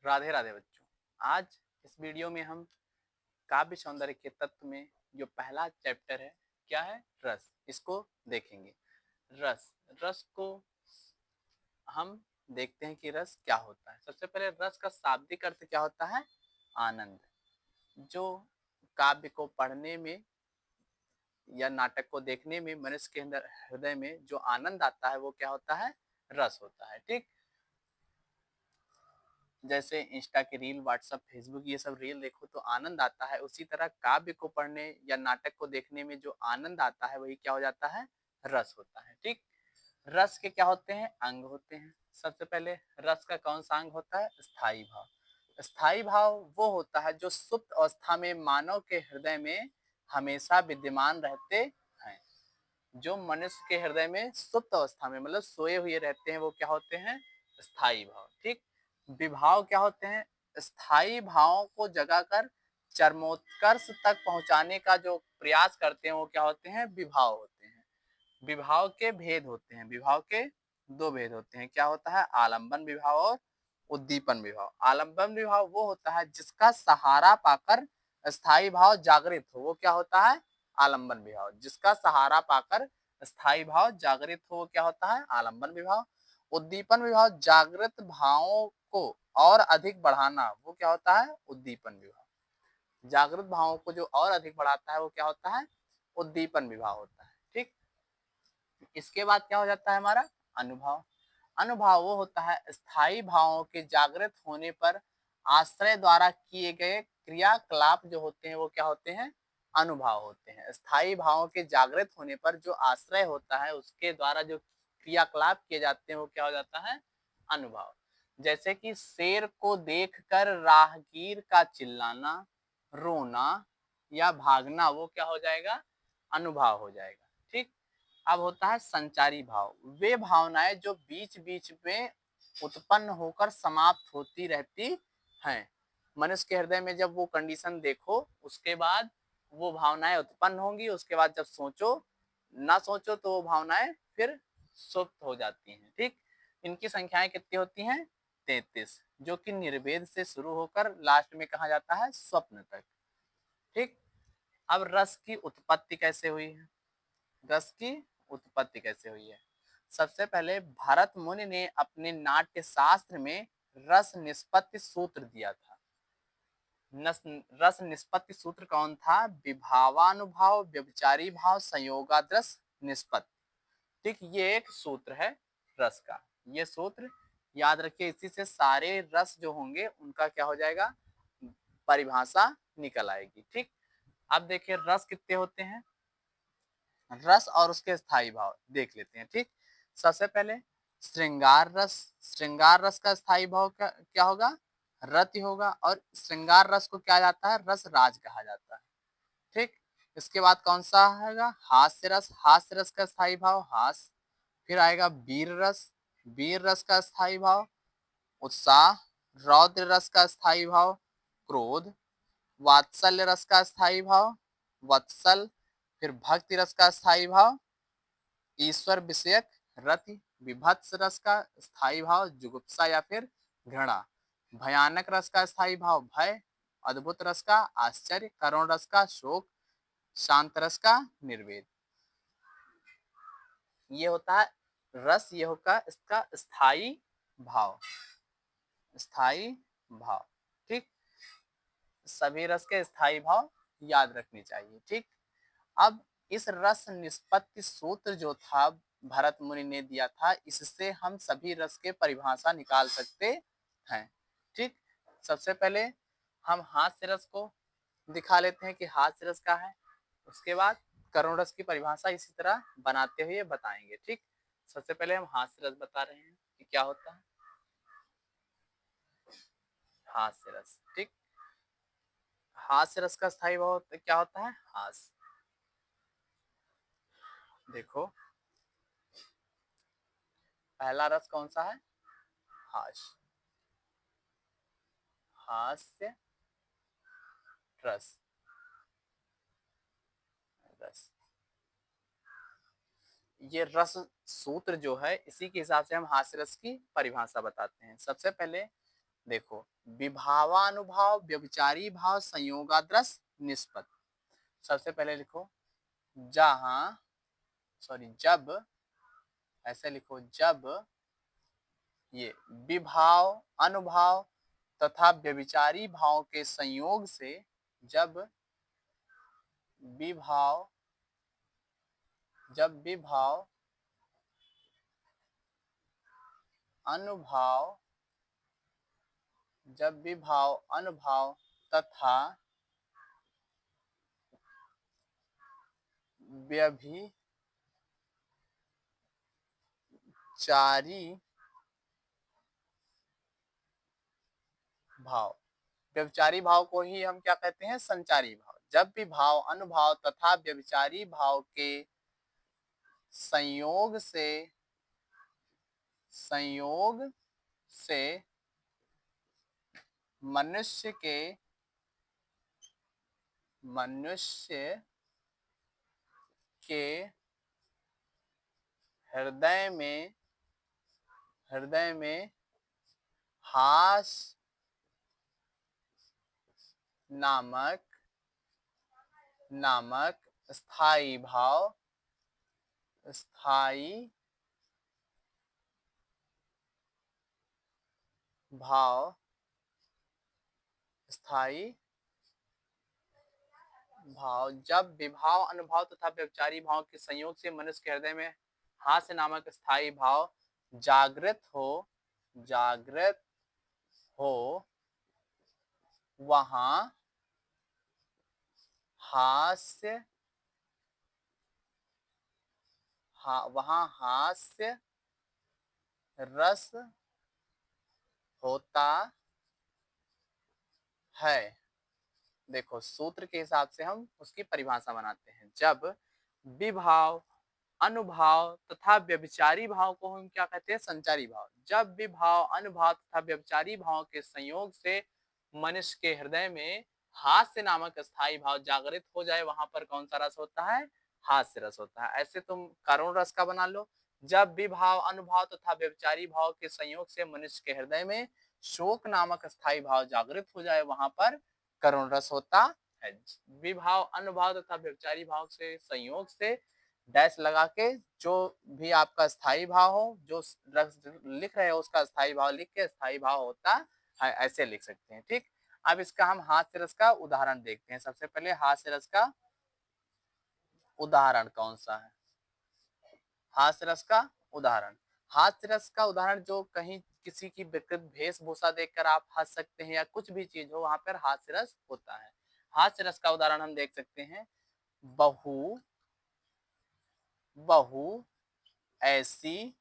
राधे राधे बच्चों। आज इस वीडियो में हम काव्य सौंदर्य के तत्व में जो पहला चैप्टर है क्या है, रस, इसको देखेंगे। रस रस को हम देखते हैं कि रस क्या होता है। सबसे पहले रस का शाब्दिक अर्थ क्या होता है? आनंद। जो काव्य को पढ़ने में या नाटक को देखने में मनुष्य के अंदर हृदय में जो आनंद आता है वो क्या होता है? रस होता है। ठीक, जैसे इंस्टा की रील, व्हाट्सएप, फेसबुक ये सब रील देखो तो आनंद आता है, उसी तरह काव्य को पढ़ने या नाटक को देखने में जो आनंद आता है वही क्या हो जाता है? रस होता है। ठीक, रस के क्या होते हैं? अंग होते हैं। सबसे पहले रस का कौन सा अंग होता है? स्थायी भाव। स्थायी भाव वो होता है जो सुप्त अवस्था में मानव के हृदय में हमेशा विद्यमान रहते हैं। जो मनुष्य के हृदय में सुप्त अवस्था में मतलब सोए हुए रहते हैं वो क्या होते हैं? स्थायी भाव। ठीक, विभाव क्या होते हैं? स्थायी भावों को जगाकर चरमोत्कर्ष तक पहुंचाने का जो प्रयास करते हैं वो क्या होते हैं? विभाव होते हैं। विभाव के भेद होते हैं। विभाव के दो भेद होते हैं। क्या होता है? आलंबन विभाव और उद्दीपन विभाव। आलंबन विभाव वो होता है जिसका सहारा पाकर स्थायी भाव जागृत हो, वो क्या होता है? आलंबन विभाव। जिसका सहारा पाकर स्थायी भाव जागृत हो वो क्या होता है? आलंबन विभाव। उद्दीपन विभाव जागृत भावों को और अधिक बढ़ाना, वो क्या होता है? उद्दीपन विभाव। जागृत भावों को जो और अधिक बढ़ाता है वो क्या होता है? उद्दीपन विभाव होता है। ठीक, इसके बाद क्या हो जाता है हमारा? अनुभव। अनुभव वो होता है स्थायी भावों के जागृत होने पर आश्रय द्वारा किए गए क्रियाकलाप जो होते हैं वो क्या होते हैं? अनुभव होते हैं। स्थायी भावों के जागृत होने पर जो आश्रय होता है उसके द्वारा जो क्रियाकलाप किए जाते हैं वो क्या हो जाता है? अनुभव। जैसे कि शेर को देखकर राहगीर का चिल्लाना, रोना या भागना, वो क्या हो जाएगा? अनुभव हो जाएगा। ठीक, अब होता है संचारी भाव। वे भावनाएं जो बीच बीच में उत्पन्न होकर समाप्त होती रहती हैं। मनुष्य के हृदय में जब वो कंडीशन देखो उसके बाद वो भावनाएं उत्पन्न होंगी, उसके बाद जब सोचो ना सोचो तो वो भावनाएं फिर सुप्त हो जाती हैं। ठीक, इनकी संख्याएं कितनी होती हैं? 33, जो कि निर्वेद से शुरू होकर लास्ट में कहा जाता है स्वप्न तक। ठीक, अब रस की उत्पत्ति कैसे हुई है? रस की उत्पत्ति कैसे हुई है? सबसे पहले भरत मुनि ने अपने नाट्य शास्त्र में रस निष्पत्ति सूत्र दिया था। रस निष्पत्ति सूत्र कौन था? विभावानुभाव, व्यभिचारी भाव, संयोगादृश निष्पत्ति। ठीक, ये एक सूत्र है रस का। ये सूत्र याद रखिए, इसी से सारे रस जो होंगे उनका क्या हो जाएगा? परिभाषा निकल आएगी। ठीक, अब देखिए रस कितने होते हैं? रस और उसके स्थायी भाव देख लेते हैं। ठीक, सबसे पहले श्रृंगार रस। श्रृंगार रस का स्थायी भाव क्या होगा? रति होगा। और श्रृंगार रस को क्या जाता है? रस राज कहा जाता है। ठीक, इसके बाद कौन सा आएगा? हास्य रस। हास्य रस का स्थायी भाव हास्य। फिर आएगा वीर रस। वीर रस का स्थायी भाव उत्साह। रौद्र रस का स्थायी भाव क्रोध। वात्सल्य रस का स्थायी भाव वत्सल। फिर भक्ति रस का स्थायी भाव ईश्वर विषयक रति। विभत्स रस का स्थायी भाव जुगुप्सा या फिर घृणा। भयानक रस का स्थायी भाव भय। अद्भुत रस का आश्चर्य। करुण रस का शोक। शांत रस का निर्वेद। ये होता है रस, ये होगा इसका स्थायी भाव। स्थायी भाव। ठीक, सभी रस के स्थायी भाव याद रखने चाहिए। ठीक, अब इस रस निष्पत्ति सूत्र जो था भरत मुनि ने दिया था, इससे हम सभी रस के परिभाषा निकाल सकते हैं। ठीक, सबसे पहले हम हास्य रस को दिखा लेते हैं कि हास्य रस का है। उसके बाद करुण रस की परिभाषा इसी तरह बनाते हुए बताएंगे। ठीक, सबसे पहले हम हास्य रस बता रहे हैं कि क्या होता है हास्य रस। ठीक, हास्य रस का स्थायी भाव क्या होता है? हास्य। देखो, पहला रस कौन सा है? हास्य। हास्य रस। रस, ये रस सूत्र जो है इसी के हिसाब से हम हास्य रस की परिभाषा बताते हैं। सबसे पहले देखो, विभावानुभाव, व्यभिचारी भाव, संयोगाद्रस, निष्पत्त। सबसे पहले लिखो जहां, जब, ऐसे लिखो जब ये विभाव, अनुभाव तथा व्यभिचारी भाव के संयोग से, जब विभाव, अनुभाव, तथा व्यभिचारी भाव, व्यभिचारी भाव को ही हम क्या कहते हैं, संचारी भाव। जब भी भाव, अनुभाव तथा व्यभिचारी भाव के संयोग से मनुष्य के हृदय में हास नामक स्थायी भाव, जब विभाव, अनुभाव तथा व्यभिचारी भाव के संयोग से मनुष्य के हृदय में हास्य नामक स्थायी भाव जागृत हो, वहां हास्य रस होता है। देखो, सूत्र के हिसाब से हम उसकी परिभाषा बनाते हैं। जब विभाव, अनुभाव तथा व्यभिचारी भाव को हम क्या कहते हैं, संचारी भाव। जब विभाव, अनुभाव तथा व्यभिचारी भाव के संयोग से मनुष्य के हृदय में हास्य नामक स्थायी भाव जागृत हो जाए, वहां पर कौन सा रस होता है, हास्य रस होता है। ऐसे तुम करुण रस का बना लो। जब विभाव, अनुभाव तथा व्यभिचारी भाव के संयोग से मनुष्य के हृदय में शोक नामक स्थायी भाव जागृत हो जाए, वहां पर करुण रस होता है। विभाव, अनुभाव तथा व्यभिचारी भाव से संयोग से डैश लगा के जो भी आपका स्थायी भाव हो, जो रस लिख रहे हो उसका स्थायी भाव लिख के स्थायी भाव होता है, ऐसे लिख सकते हैं। ठीक, अब इसका हम हास्य रस का उदाहरण देखते हैं। सबसे पहले हास्य रस का उदाहरण कौन सा है, हास्य रस का उदाहरण। हास्य रस का उदाहरण जो कहीं किसी की विकृत वेशभूषा देखकर आप हंस सकते हैं या कुछ भी चीज हो, वहां पर हास्य रस होता है। हास्य रस का उदाहरण हम देख सकते हैं, बहू ऐसी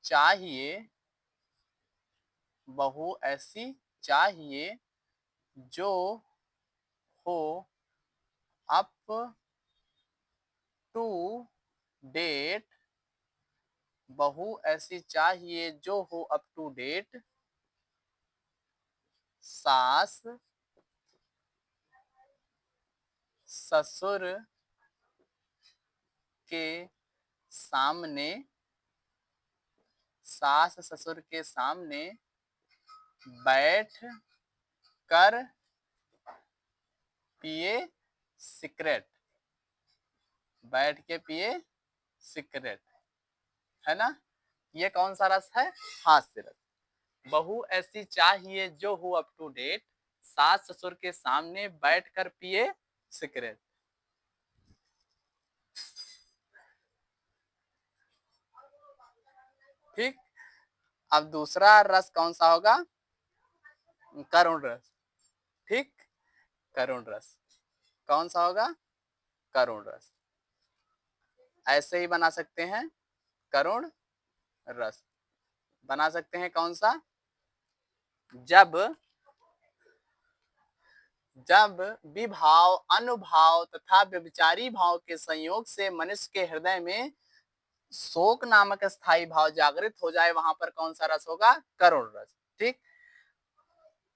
चाहिए जो हो अप टू डेट, बहू ऐसी चाहिए जो हो अप टू डेट, सास ससुर के सामने बैठ कर पिए सिगरेट, है ना। ये कौन सा रस है, हास्य रस। बहू ऐसी चाहिए जो हो अप टू डेट, सास ससुर के सामने बैठकर पिए सिगरेट। ठीक, अब दूसरा रस कौन सा होगा, करुण रस। ठीक, करुण रस कौन सा होगा, करुण रस। ऐसे ही बना सकते हैं, करुण रस बना सकते हैं। कौन सा, जब विभाव, अनुभाव तथा व्यभिचारी भाव के संयोग से मनुष्य के हृदय में शोक नामक स्थायी भाव जागृत हो जाए, वहां पर कौन सा रस होगा, करुण रस। ठीक,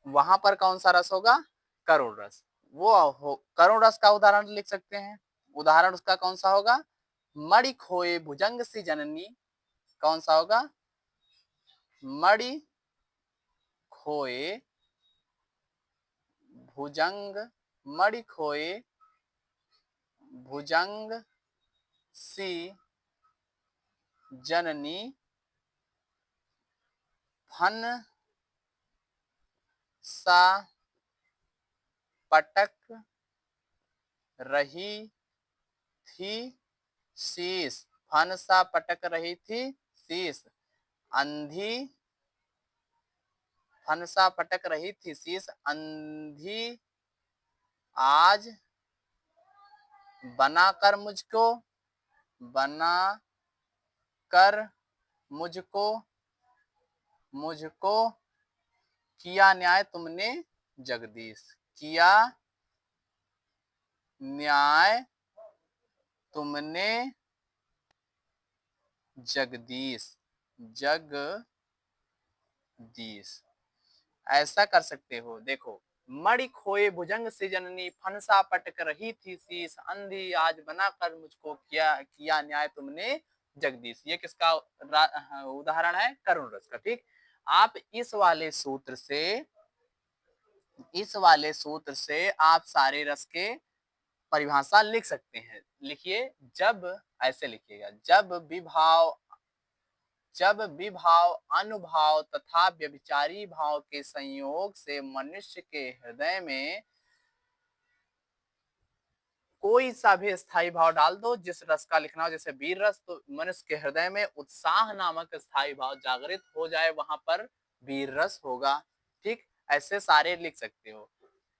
वहां पर कौन सा रस होगा, करुण रस। करुण रस का उदाहरण लिख सकते हैं। उदाहरण उसका कौन सा होगा, मणि खोए भुजंग सी जननी। कौन सा होगा, मणि खोए भुजंग, मणि खोए भुजंग सी जननी फन सा पटक रही थी शीश, फन सा पटक रही थी शीश, अंधी फन सा पटक रही थी शीश, अंधी आज बनाकर मुझको, बना कर मुझको, मुझको किया न्याय तुमने जगदीश, किया न्याय तुमने जगदीश, जगदीश। ऐसा कर सकते हो, देखो, मणि खोए भुजंग से जननी फनसा पटक रही थी शीश, अंधी आज बनाकर मुझको किया न्याय तुमने जगदीश। ये किसका उदाहरण है? करुण रस का। ठीक, आप इस वाले सूत्र से आप सारे रस के परिभाषा लिख सकते हैं। लिखिए, जब, ऐसे लिखिएगा, जब विभाव अनुभाव तथा व्यभिचारी भाव के संयोग से मनुष्य के हृदय में कोई सा भी स्थायी भाव डाल दो, जिस रस का लिखना हो, जैसे वीर रस, तो मनुष्य के हृदय में उत्साह नामक स्थायी भाव जागृत हो जाए, वहां पर वीर रस होगा। ठीक, ऐसे सारे लिख सकते हो।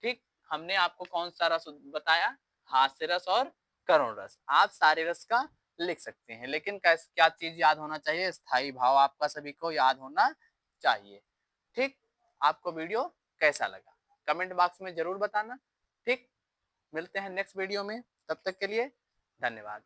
ठीक, हमने आपको कौन सा रस बताया? हास्य रस और करुण रस। आप सारे रस का लिख सकते हैं, लेकिन क्या चीज याद होना चाहिए? स्थायी भाव आपका सभी को याद होना चाहिए। ठीक, आपको वीडियो कैसा लगा कमेंट बॉक्स में जरूर बताना। ठीक, मिलते हैं नेक्स्ट वीडियो में, तब तक के लिए धन्यवाद।